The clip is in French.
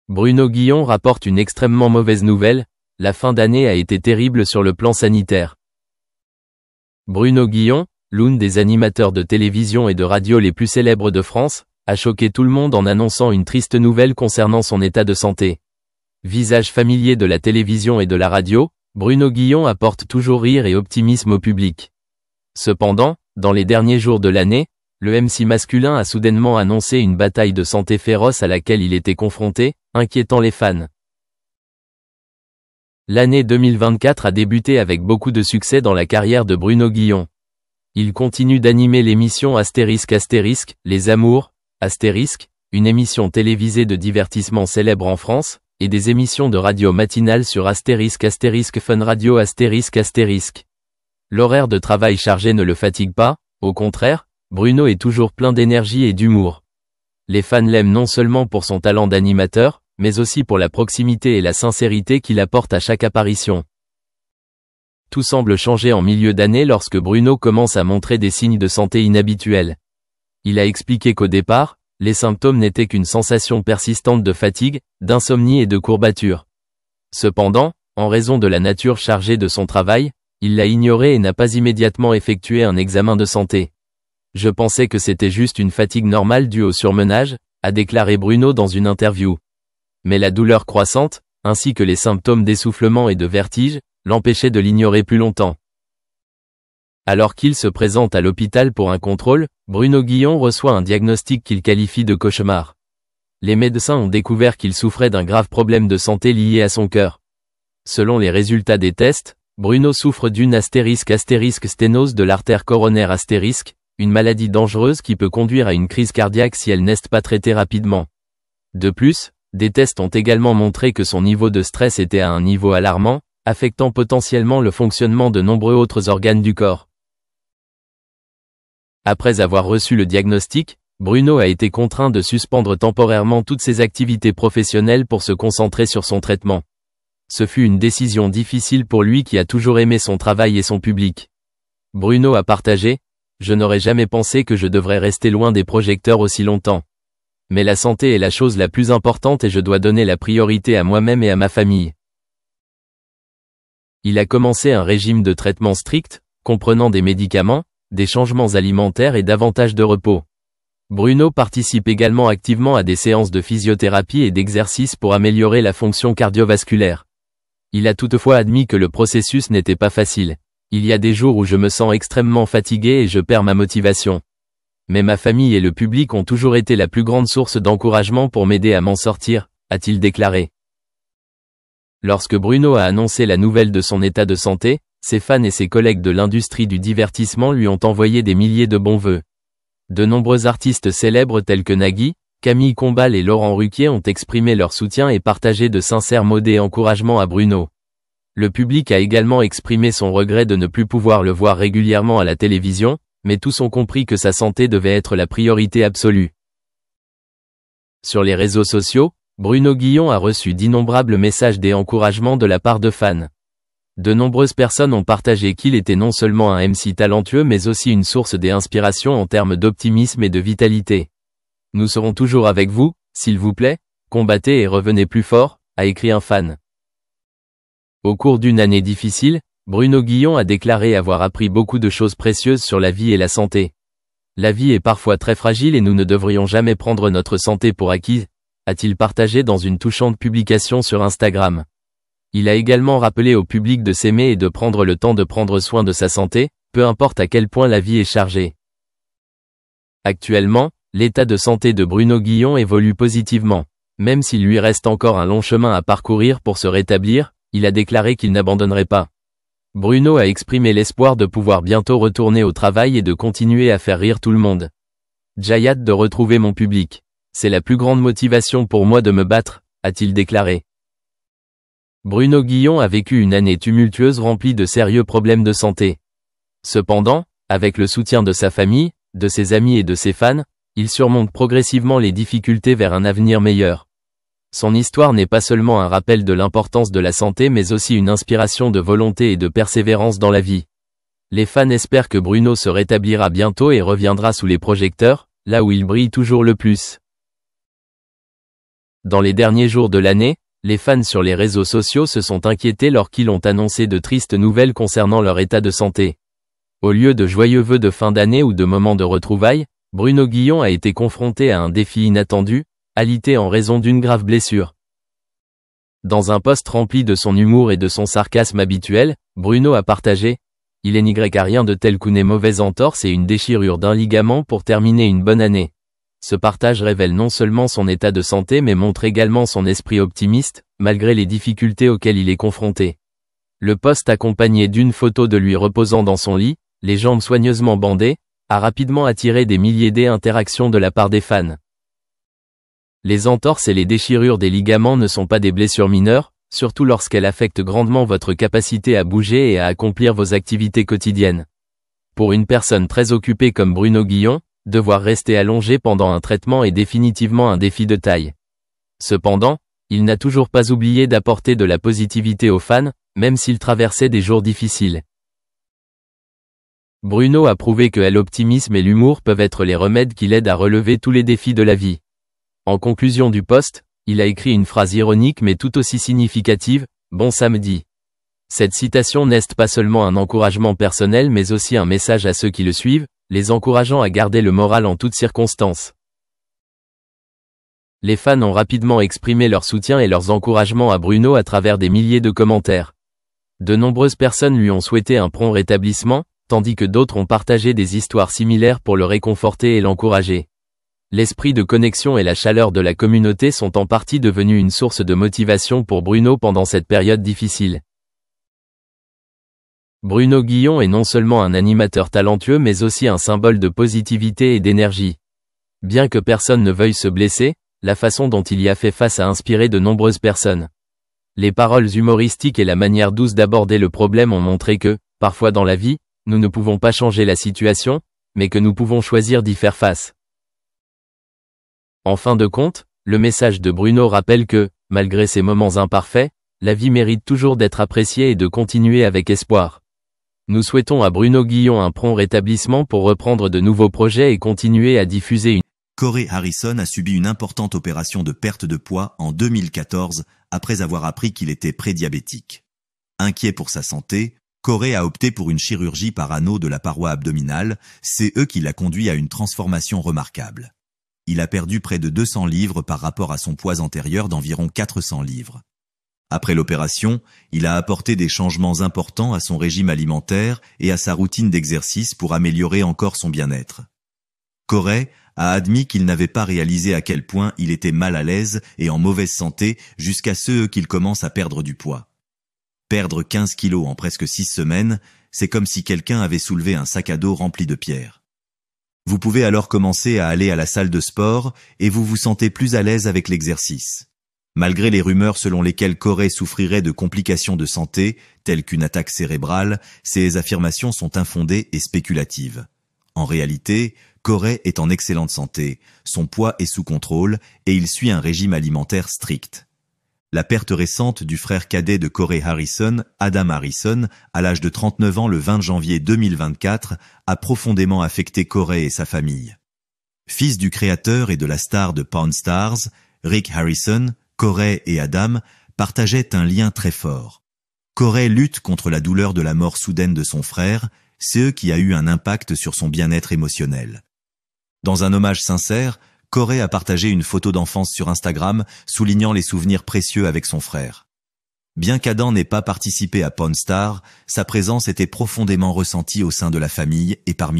Bruno Guillon rapporte une extrêmement mauvaise nouvelle, la fin d'année a été terrible sur le plan sanitaire. Bruno Guillon, l'un des animateurs de télévision et de radio les plus célèbres de France, a choqué tout le monde en annonçant une triste nouvelle concernant son état de santé. Visage familier de la télévision et de la radio, Bruno Guillon apporte toujours rire et optimisme au public. Cependant, dans les derniers jours de l'année, le MC masculin a soudainement annoncé une bataille de santé féroce à laquelle il était confronté, inquiétant les fans. L'année 2024 a débuté avec beaucoup de succès dans la carrière de Bruno Guillon. Il continue d'animer l'émission *** Les Amours, ***, une émission télévisée de divertissement célèbre en France, et des émissions de radio matinale sur *** Fun Radio ***. L'horaire de travail chargé ne le fatigue pas, au contraire, Bruno est toujours plein d'énergie et d'humour. Les fans l'aiment non seulement pour son talent d'animateur, mais aussi pour la proximité et la sincérité qu'il apporte à chaque apparition. Tout semble changer en milieu d'année lorsque Bruno commence à montrer des signes de santé inhabituels. Il a expliqué qu'au départ, les symptômes n'étaient qu'une sensation persistante de fatigue, d'insomnie et de courbature. Cependant, en raison de la nature chargée de son travail, il l'a ignoré et n'a pas immédiatement effectué un examen de santé. Je pensais que c'était juste une fatigue normale due au surmenage, a déclaré Bruno dans une interview. Mais la douleur croissante, ainsi que les symptômes d'essoufflement et de vertige, l'empêchaient de l'ignorer plus longtemps. Alors qu'il se présente à l'hôpital pour un contrôle, Bruno Guillon reçoit un diagnostic qu'il qualifie de cauchemar. Les médecins ont découvert qu'il souffrait d'un grave problème de santé lié à son cœur. Selon les résultats des tests, Bruno souffre d'une *** sténose de l'artère coronaire ***, une maladie dangereuse qui peut conduire à une crise cardiaque si elle n'est pas traitée rapidement. De plus, des tests ont également montré que son niveau de stress était à un niveau alarmant, affectant potentiellement le fonctionnement de nombreux autres organes du corps. Après avoir reçu le diagnostic, Bruno a été contraint de suspendre temporairement toutes ses activités professionnelles pour se concentrer sur son traitement. Ce fut une décision difficile pour lui qui a toujours aimé son travail et son public. Bruno a partagé : « Je n'aurais jamais pensé que je devrais rester loin des projecteurs aussi longtemps. Mais la santé est la chose la plus importante et je dois donner la priorité à moi-même et à ma famille. » Il a commencé un régime de traitement strict, comprenant des médicaments, des changements alimentaires et davantage de repos. Bruno participe également activement à des séances de physiothérapie et d'exercice pour améliorer la fonction cardiovasculaire. Il a toutefois admis que le processus n'était pas facile. Il y a des jours où je me sens extrêmement fatigué et je perds ma motivation. Mais ma famille et le public ont toujours été la plus grande source d'encouragement pour m'aider à m'en sortir, a-t-il déclaré. Lorsque Bruno a annoncé la nouvelle de son état de santé, ses fans et ses collègues de l'industrie du divertissement lui ont envoyé des milliers de bons vœux. De nombreux artistes célèbres tels que Nagui, Camille Combal et Laurent Ruquier ont exprimé leur soutien et partagé de sincères mots d'encouragement à Bruno. Le public a également exprimé son regret de ne plus pouvoir le voir régulièrement à la télévision, mais tous ont compris que sa santé devait être la priorité absolue. Sur les réseaux sociaux, Bruno Guillon a reçu d'innombrables messages d'encouragement de la part de fans. De nombreuses personnes ont partagé qu'il était non seulement un MC talentueux mais aussi une source d'inspiration en termes d'optimisme et de vitalité. « Nous serons toujours avec vous, s'il vous plaît, combattez et revenez plus fort », a écrit un fan. Au cours d'une année difficile, Bruno Guillon a déclaré avoir appris beaucoup de choses précieuses sur la vie et la santé. « La vie est parfois très fragile et nous ne devrions jamais prendre notre santé pour acquise », a-t-il partagé dans une touchante publication sur Instagram. Il a également rappelé au public de s'aimer et de prendre le temps de prendre soin de sa santé, peu importe à quel point la vie est chargée. Actuellement, l'état de santé de Bruno Guillon évolue positivement. Même s'il lui reste encore un long chemin à parcourir pour se rétablir, il a déclaré qu'il n'abandonnerait pas. Bruno a exprimé l'espoir de pouvoir bientôt retourner au travail et de continuer à faire rire tout le monde. « J'ai hâte de retrouver mon public. C'est la plus grande motivation pour moi de me battre », a-t-il déclaré. Bruno Guillon a vécu une année tumultueuse remplie de sérieux problèmes de santé. Cependant, avec le soutien de sa famille, de ses amis et de ses fans, il surmonte progressivement les difficultés vers un avenir meilleur. Son histoire n'est pas seulement un rappel de l'importance de la santé mais aussi une inspiration de volonté et de persévérance dans la vie. Les fans espèrent que Bruno se rétablira bientôt et reviendra sous les projecteurs, là où il brille toujours le plus. Dans les derniers jours de l'année, les fans sur les réseaux sociaux se sont inquiétés lorsqu'ils ont annoncé de tristes nouvelles concernant leur état de santé. Au lieu de joyeux vœux de fin d'année ou de moments de retrouvailles, Bruno Guillon a été confronté à un défi inattendu, alité en raison d'une grave blessure. Dans un post rempli de son humour et de son sarcasme habituel, Bruno a partagé « Il n'y a rien de tel qu'une mauvaise entorse et une déchirure d'un ligament pour terminer une bonne année ». Ce partage révèle non seulement son état de santé mais montre également son esprit optimiste, malgré les difficultés auxquelles il est confronté. Le post accompagné d'une photo de lui reposant dans son lit, les jambes soigneusement bandées, a rapidement attiré des milliers d'interactions de la part des fans. Les entorses et les déchirures des ligaments ne sont pas des blessures mineures, surtout lorsqu'elles affectent grandement votre capacité à bouger et à accomplir vos activités quotidiennes. Pour une personne très occupée comme Bruno Guillon, devoir rester allongé pendant un traitement est définitivement un défi de taille. Cependant, il n'a toujours pas oublié d'apporter de la positivité aux fans, même s'il traversait des jours difficiles. Bruno a prouvé que l'optimisme et l'humour peuvent être les remèdes qui l'aident à relever tous les défis de la vie. En conclusion du post, il a écrit une phrase ironique mais tout aussi significative, « Bon samedi ». Cette citation n'est pas seulement un encouragement personnel mais aussi un message à ceux qui le suivent, les encourageant à garder le moral en toutes circonstances. Les fans ont rapidement exprimé leur soutien et leurs encouragements à Bruno à travers des milliers de commentaires. De nombreuses personnes lui ont souhaité un prompt rétablissement, tandis que d'autres ont partagé des histoires similaires pour le réconforter et l'encourager. L'esprit de connexion et la chaleur de la communauté sont en partie devenus une source de motivation pour Bruno pendant cette période difficile. Bruno Guillon est non seulement un animateur talentueux mais aussi un symbole de positivité et d'énergie. Bien que personne ne veuille se blesser, la façon dont il y a fait face a inspiré de nombreuses personnes. Les paroles humoristiques et la manière douce d'aborder le problème ont montré que, parfois dans la vie, nous ne pouvons pas changer la situation, mais que nous pouvons choisir d'y faire face. En fin de compte, le message de Bruno rappelle que, malgré ces moments imparfaits, la vie mérite toujours d'être appréciée et de continuer avec espoir. Nous souhaitons à Bruno Guillon un prompt rétablissement pour reprendre de nouveaux projets et continuer à diffuser une... Corey Harrison a subi une importante opération de perte de poids en 2014 après avoir appris qu'il était prédiabétique. Inquiet pour sa santé, Corey a opté pour une chirurgie par anneau de la paroi abdominale, c'est eux qui l'a conduit à une transformation remarquable. Il a perdu près de 200 livres par rapport à son poids antérieur d'environ 400 livres. Après l'opération, il a apporté des changements importants à son régime alimentaire et à sa routine d'exercice pour améliorer encore son bien-être. Corey a admis qu'il n'avait pas réalisé à quel point il était mal à l'aise et en mauvaise santé jusqu'à ce qu'il commence à perdre du poids. Perdre 15 kilos en presque 6 semaines, c'est comme si quelqu'un avait soulevé un sac à dos rempli de pierres. Vous pouvez alors commencer à aller à la salle de sport et vous vous sentez plus à l'aise avec l'exercice. Malgré les rumeurs selon lesquelles Corey souffrirait de complications de santé, telles qu'une attaque cérébrale, ces affirmations sont infondées et spéculatives. En réalité, Corey est en excellente santé, son poids est sous contrôle et il suit un régime alimentaire strict. La perte récente du frère cadet de Corey Harrison, Adam Harrison, à l'âge de 39 ans le 20 janvier 2024, a profondément affecté Corey et sa famille. Fils du créateur et de la star de Pawn Stars, Rick Harrison, Corey et Adam partageaient un lien très fort. Corey lutte contre la douleur de la mort soudaine de son frère, ce qui a eu un impact sur son bien-être émotionnel. Dans un hommage sincère, Corey a partagé une photo d'enfance sur Instagram, soulignant les souvenirs précieux avec son frère. Bien qu'Adam n'ait pas participé à Pawn Stars, sa présence était profondément ressentie au sein de la famille et parmi